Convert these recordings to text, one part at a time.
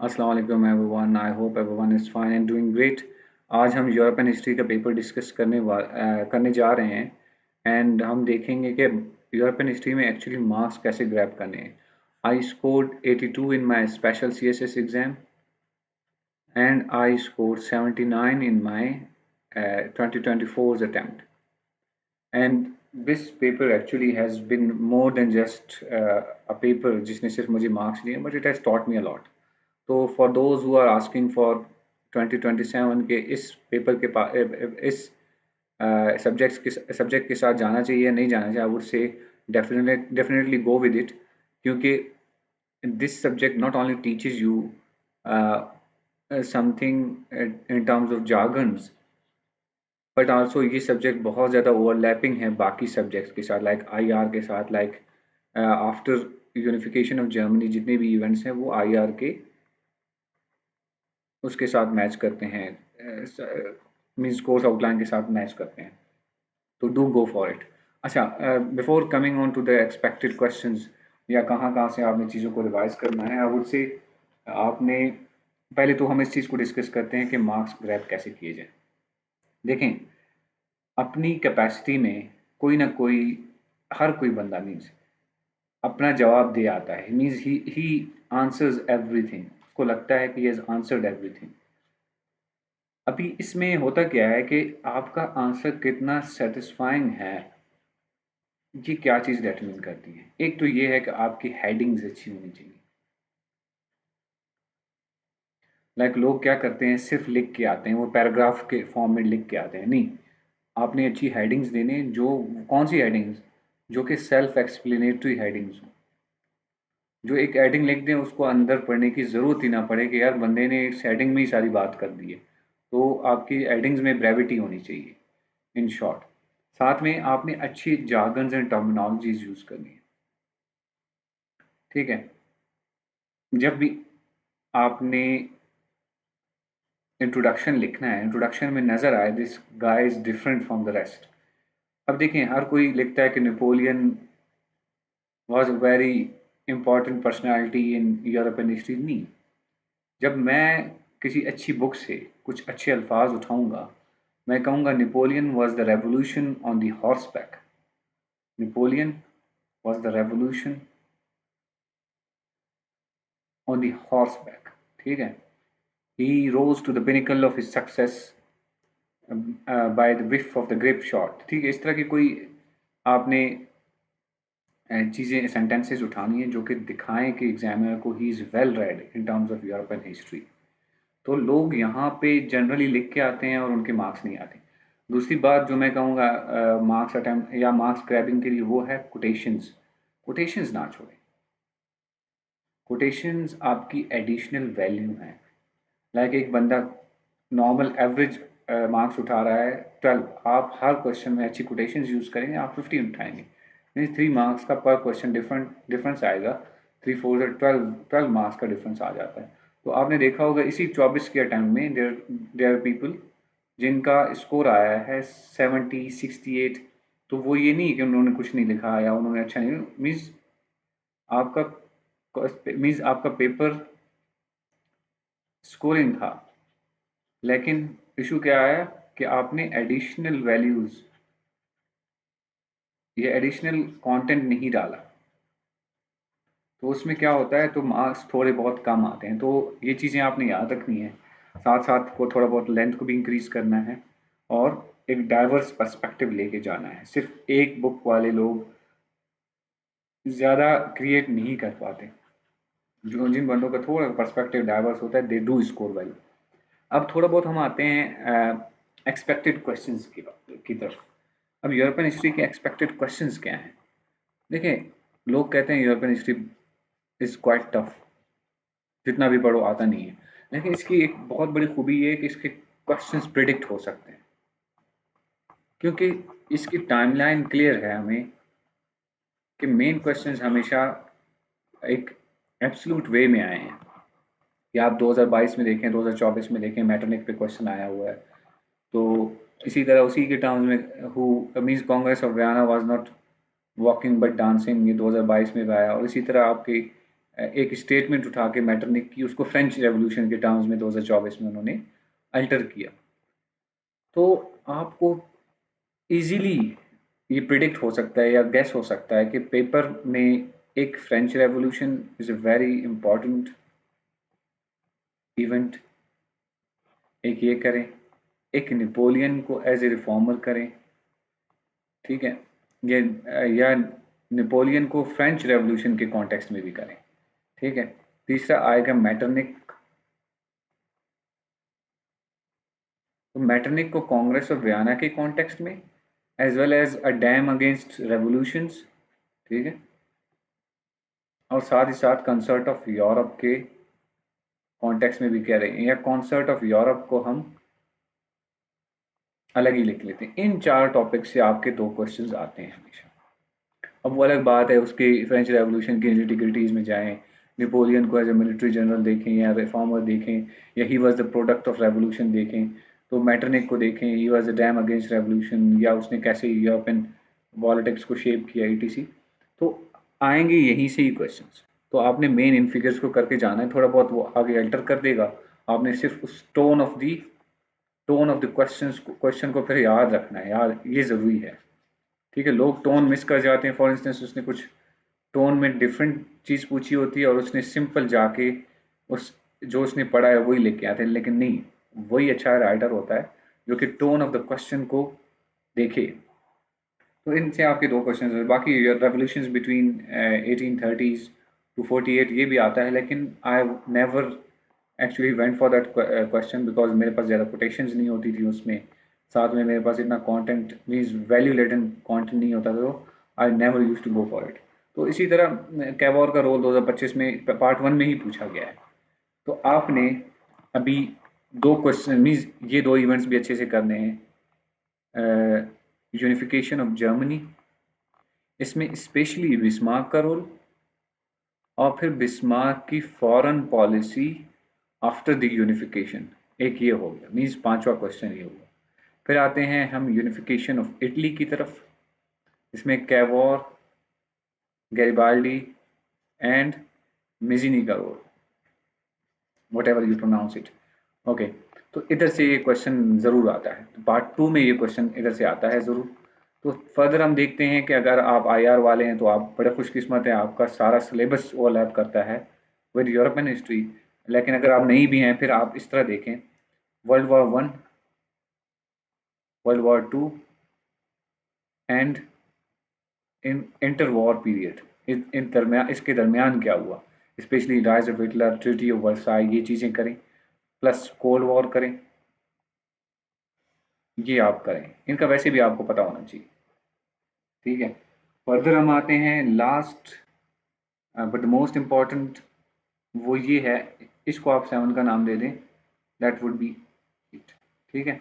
अस्सलाम वालेकुम everyone. I hope everyone is fine and doing great. आज हम यूरोपियन हिस्ट्री का पेपर डिस्कस करने जा रहे हैं एंड हम देखेंगे कि यूरोपियन हिस्ट्री में एक्चुअली मार्क्स कैसे ग्रैब करने हैं। I scored 82 in my special CSS exam and I scored 79 in my 2024 attempt. And this paper actually has been more than just a paper जिसने सिर्फ मुझे मार्क्स दिए, but it has taught me a lot. तो for those who are asking for 2027 के इस paper के इस subject के साथ जाना चाहिए या नहीं जाना चाहिए, I would say definitely go with it, क्योंकि this subject not only teaches you something in terms of jargons, but also ये सब्जेक्ट बहुत ज़्यादा ओवरलैपिंग है बाकी सब्जेक्ट्स के साथ, लाइक आईआर के साथ, like after unification of Germany जितने भी इवेंट्स हैं वो आईआर के उसके साथ मैच करते हैं, मीन्स कोर्स आउटलाइन के साथ मैच करते हैं। तो डू गो फॉर इट। अच्छा, before coming on to the expected questions या कहाँ कहाँ से आपने चीज़ों को रिवाइज करना है, आई वुड से आपने पहले तो हम इस चीज़ को डिस्कस करते हैं कि मार्क्स ग्रैब कैसे किए जाए। देखें, अपनी कैपेसिटी में कोई ना कोई, हर कोई बंदा मीन्स अपना जवाब दे आता है, मीन्स ही आंसर्स एवरीथिंग, उसको लगता है कि ही हैज आंसर्ड एवरीथिंग। अभी इसमें होता क्या है कि आपका आंसर कितना सेटिस्फाइंग है, ये क्या चीज़ डिटरमिन करती है। एक तो ये है कि आपकी हेडिंग्स अच्छी होनी चाहिए। लाइक लोग क्या करते हैं, सिर्फ लिख के आते हैं, वो पैराग्राफ के फॉर्म में लिख के आते हैं। नहीं, आपने अच्छी हेडिंग्स देने, जो कौन सी हेडिंग्स, जो कि सेल्फ एक्सप्लेनेटरी हेडिंग्स हो, जो एक हेडिंग लिख दें उसको अंदर पढ़ने की ज़रूरत ही ना पड़े कि यार बंदे ने इस हेडिंग में ही सारी बात कर दी है। तो आपकी हेडिंग्स में ब्रेविटी होनी चाहिए, इन शॉर्ट। साथ में आपने अच्छी जार्गन्स एंड टर्मिनोलॉजीज यूज़ करनी है, ठीक है। जब भी आपने इंट्रोडक्शन लिखना है, इंट्रोडक्शन में नज़र आए this guy is different from the rest. अब देखें, हर कोई लिखता है कि Napoleon was a very important personality in European history. नहीं, जब मैं किसी अच्छी बुक से कुछ अच्छे अल्फाज उठाऊंगा, मैं कहूँगा Napoleon was the revolution on the horseback. Napoleon was the revolution on the horseback, ठीक है। He rose to the pinnacle of his success by the whiff of the grapeshot, ठीक है। इस तरह की कोई आपने चीज़ें, सेंटेंसेस उठानी है जो कि दिखाएं कि एग्जामिनर को he is well read in terms of European history. तो लोग यहाँ पे जनरली लिख के आते हैं और उनके मार्क्स नहीं आते। दूसरी बात जो मैं कहूँगा मार्क्स अटेम्प्ट या मार्क्स ग्रैबिंग के लिए, वो है कोटेशंस। कोटेशंस ना छोड़ें। कोटेशंस आपकी एडिशनल वैल्यू हैं। लाइक एक बंदा नॉर्मल एवरेज मार्क्स उठा रहा है 12, आप हर क्वेश्चन में अच्छी कोटेशंस यूज़ करेंगे, आप 15 उठाएंगे, मीन्स 3 मार्क्स का पर क्वेश्चन डिफरेंस आएगा। 3 4 से 12 मार्क्स का डिफरेंस आ जाता है। तो आपने देखा होगा इसी 24 के अटैम्प्ट में देयर आर पीपल जिनका स्कोर आया है 70 68। तो वो ये नहीं कि उन्होंने कुछ नहीं लिखा या उन्होंने अच्छा नहीं, मीन्स आपका आपका पेपर स्कोरिंग था, लेकिन इशू क्या आया कि आपने एडिशनल वैल्यूज या एडिशनल कंटेंट नहीं डाला। तो उसमें क्या होता है, तो मार्क्स थोड़े बहुत कम आते हैं। तो ये चीज़ें आपने याद रखनी है। साथ साथ को थोड़ा बहुत लेंथ को भी इंक्रीज करना है और एक डाइवर्स पर्सपेक्टिव लेके जाना है। सिर्फ एक बुक वाले लोग ज़्यादा क्रिएट नहीं कर पाते। जो जिन बंदों का थोड़ा पर्सपेक्टिव डाइवर्स होता है, दे डू स्कोर वेल। अब थोड़ा बहुत हम आते हैं एक्सपेक्टेड क्वेश्चंस की तरफ। अब यूरोपियन हिस्ट्री के एक्सपेक्टेड क्वेश्चंस क्या हैं? देखें, लोग कहते हैं European history is quite tough, जितना भी पढ़ो आता नहीं है। लेकिन इसकी एक बहुत बड़ी खूबी ये है कि इसके क्वेश्चंस प्रिडिक्ट हो सकते हैं, क्योंकि इसकी टाइमलाइन क्लियर है हमें कि मेन क्वेश्चंस हमेशा एक एब्सोल्यूट वे में आए हैं। या आप 2022 में देखें, 2024 में देखें, मैटरनिक पे क्वेश्चन आया हुआ है। तो इसी तरह उसी के टर्म्स में who means Congress of Guyana was not walking but dancing, ये 2022 में भी आया। और इसी तरह आपकी एक स्टेटमेंट उठा के मैटरनिक की, उसको फ्रेंच रेवोल्यूशन के टर्म्स में 2024 में उन्होंने अल्टर किया। तो आपको इजीली ये प्रिडिक्ट हो सकता है या गैस हो सकता है कि पेपर में एक French revolution is a very important event, एक ये करें, एक नेपोलियन को एज ए रिफॉर्मर करें, ठीक है, ये या नेपोलियन को फ्रेंच रेवोल्यूशन के कॉन्टेक्स्ट में भी करें, ठीक है। तीसरा आएगा मैटरनिक। तो मैटरनिक को कांग्रेस ऑफ वियना के कॉन्टेक्स्ट में as well as a dam against revolutions, ठीक है, और साथ ही साथ कंसर्ट ऑफ यूरोप के कॉन्टेक्स्ट में भी कह रहे हैं, या कॉन्सर्ट ऑफ यूरोप को हम अलग ही लिख लेते हैं। इन 4 टॉपिक से आपके 2 क्वेश्चंस आते हैं हमेशा। अब वो अलग बात है उसके फ्रेंच रेवोल्यूशन की निटिग्रिटीज़ में जाएं, नेपोलियन को एज ए मिलिट्री जनरल देखें या रिफॉर्मर देखें, या he was the product of revolution देखें, तो मैटरनिक को देखें, he was a dam against revolution, या उसने कैसे यूरोपियन पॉलिटिक्स को शेप किया ईटीसी। तो आएंगे यहीं से ही क्वेश्चंस। तो आपने मेन इन फिगर्स को करके जाना है, थोड़ा बहुत वो आगे अल्टर कर देगा, आपने सिर्फ उस टोन ऑफ द क्वेश्चन को फिर याद रखना है यार, ये ज़रूरी है, ठीक है। लोग टोन मिस कर जाते हैं। फॉर इंस्टेंस उसने कुछ टोन में डिफरेंट चीज़ पूछी होती है और उसने सिंपल जाके उस जो उसने पढ़ा है वही लेके आते हैं, लेकिन नहीं, वही अच्छा राइटर होता है जो कि टोन ऑफ द क्वेश्चन को देखे। तो इनसे आपके 2 क्वेश्चन है। बाकी रेवोल्यूशंस बिटवीन 1830s to 48 ये भी आता है, लेकिन I never actually went for that question because मेरे पास ज़्यादा कोटेशंस नहीं होती थी उसमें, साथ में मेरे पास इतना content means value laden content नहीं होता था, तो I never use to go for it. तो इसी तरह कैवॉर का रोल 2025 में पार्ट 1 में ही पूछा गया है। तो आपने अभी 2 क्वेश्चन मीन्स ये 2 इवेंट्स भी अच्छे से करने हैं। यूनिफिकेशन ऑफ जर्मनी, इसमें स्पेशली बिस्मार्क का रोल, और फिर बिस्मार्क की foreign policy after the unification, एक ये हो गया, मीन्स 5वां क्वेश्चन ये होगा। फिर आते हैं हम यूनिफिकेशन ऑफ इटली की तरफ, इसमें कैवोर, गैरिबाल्डी एंड मिजिनी का role, whatever you pronounce it, okay. तो इधर से ये क्वेश्चन ज़रूर आता है, तो पार्ट 2 में ये क्वेश्चन इधर से आता है ज़रूर। तो फर्दर हम देखते हैं कि अगर आप आईआर वाले हैं तो आप बड़े खुशकिस्मत हैं, आपका सारा सिलेबस ओवरलैप करता है विद यूरोपियन हिस्ट्री। लेकिन अगर आप नहीं भी हैं, फिर आप इस तरह देखें, world war 1, world war 2 and in inter war period, इन दरमियान, इसके दरमियान क्या हुआ, specially rise of Hitler, treaty of Versailles, ये चीज़ें करें, प्लस कोल्ड वॉर करें, ये आप करें, इनका वैसे भी आपको पता होना चाहिए, ठीक है। फर्दर हम आते हैं लास्ट बट मोस्ट इम्पॉर्टेंट, वो ये है, इसको आप 7 का नाम दे दें, दैट वुड बी इट, ठीक है।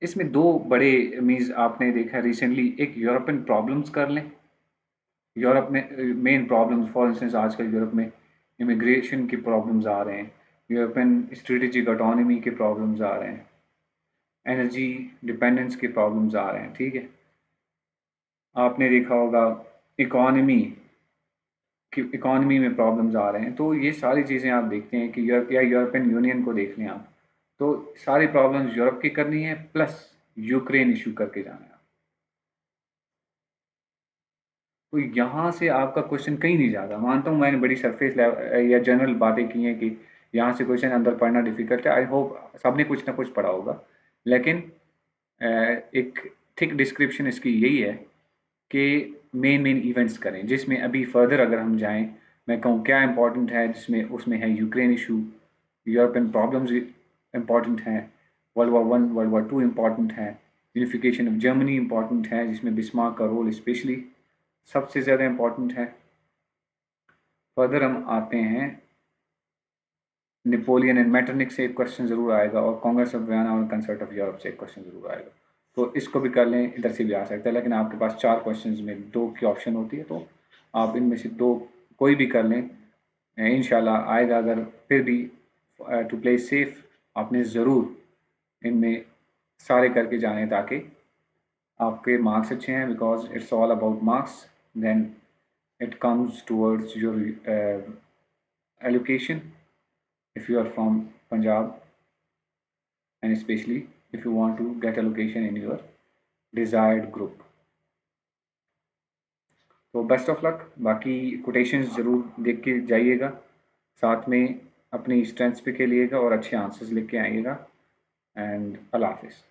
इसमें 2 बड़े मीन्स आपने देखा रिसेंटली, एक यूरोपियन प्रॉब्लम्स कर लें, यूरोप में मेन प्रॉब्लम्स, फॉर इंस्टेंस आजकल यूरोप में इमिग्रेशन के प्रॉब्लम्स आ रहे हैं, यूरोपियन स्ट्रेटेजिक ऑटोनॉमी के प्रॉब्लम्स आ रहे हैं, एनर्जी डिपेंडेंस के प्रॉब्लम्स आ रहे हैं, ठीक है। आपने देखा होगा इकॉनमी में प्रॉब्लम्स आ रहे हैं, तो ये सारी चीज़ें आप देखते हैं कि यूरोपियन यूनियन को देख लें आप, तो सारी प्रॉब्लम्स यूरोप की करनी है, प्लस यूक्रेन इशू करके जाना है। तो यहाँ से आपका क्वेश्चन कहीं नहीं जाता। मानता हूँ मैंने बड़ी सरफेस लेवल या जनरल बातें की हैं कि यहाँ से क्वेश्चन अंदर पढ़ना डिफिकल्ट है, आई होप सबने कुछ ना कुछ पढ़ा होगा, लेकिन एक थिक डिस्क्रिप्शन इसकी यही है कि मेन मेन इवेंट्स करें, जिसमें अभी फर्दर अगर हम जाएं, मैं कहूँ क्या इंपॉर्टेंट है, जिसमें उसमें है Ukraine issue, European problems important हैं, world war 1, world war 2 important है, यूनिफिकेशन ऑफ जर्मनी इंपॉर्टेंट है, जिसमें बिस्मार्क का रोल स्पेशली सबसे ज़्यादा इंपॉर्टेंट है। फर्दर हम आते हैं, नेपोलियन एंड मैटरनिक से एक क्वेश्चन ज़रूर आएगा, और कांग्रेस ऑफ वियना और कंसर्ट ऑफ यूरोप से एक क्वेश्चन ज़रूर आएगा। तो इसको भी कर लें, इधर से भी आ सकता है, लेकिन आपके पास 4 क्वेश्चन में 2 की ऑप्शन होती है, तो आप इनमें से 2 कोई भी कर लें, इंशाल्लाह आएगा। अगर फिर भी टू प्ले सेफ आपने ज़रूर इनमें सारे करके जाने, ताकि आपके मार्क्स अच्छे हैं, because it's all about marks, then it comes towards your allocation if you are from Punjab, and especially if you want to get allocation in your desired group. तो बेस्ट ऑफ लक। बाकी quotations ज़रूर देख के जाइएगा, साथ में अपनी strengths पे खेलिएगा और अच्छे आंसर्स लेके आइएगा। एंड अल्लाह हाफिज़।